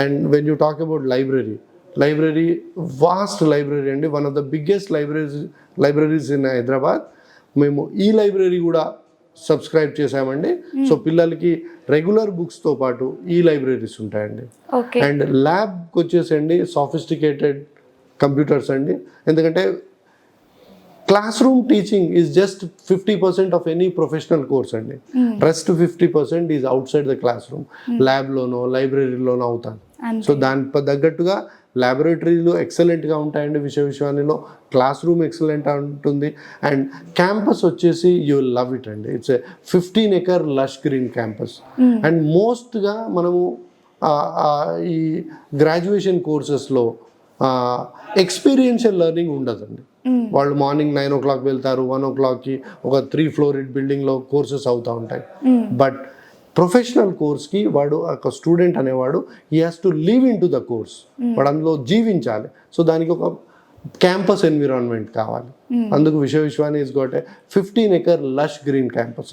And when you talk about library vast library అండి, one of the biggest libraries in Hyderabad. మేము ఈ library కూడా subscribe చేసామండి. So పిల్లలకి రెగ్యులర్ బుక్స్తో పాటు ఈ లైబ్రరీస్ ఉంటాయండి. అండ్ ల్యాబ్కి వచ్చేసండి సాఫిస్టికేటెడ్ కంప్యూటర్స్ అండి, ఎందుకంటే classroom teaching is just 50% of any professional course అండి. Rest 50% is outside the classroom. ల్యాబ్లోనో లైబ్రరీలోనో అవుతాను. సో దాని తగ్గట్టుగా ల్యాబొరేటరీలు ఎక్సలెంట్గా ఉంటాయండి విశ్వవిద్యాలయంలో, క్లాస్ రూమ్ ఎక్సలెంట్ ఉంటుంది. అండ్ క్యాంపస్ వచ్చేసి యూ విల్ లవ్ ఇట్ అండి. It's 15 acre lush green campus. And మోస్ట్గా మనము ఈ గ్రాడ్యుయేషన్ కోర్సెస్లో ఎక్స్పీరియన్షియల్ లెర్నింగ్ ఉండదండి. వాళ్ళు మార్నింగ్ 9 o'clock వెళ్తారు, 1 o'clockకి ఒక 3-floored బిల్డింగ్లో కోర్సెస్ అవుతూ ఉంటాయి. బట్ ప్రొఫెషనల్ కోర్స్కి వాడు ఒక స్టూడెంట్ అనేవాడు he has to live in to the course, వాడు అందులో జీవించాలి. సో దానికి ఒక క్యాంపస్ ఎన్విరాన్మెంట్ కావాలి. అందుకు విశ్వవిద్యాలయం is got 15 acre lush green campus.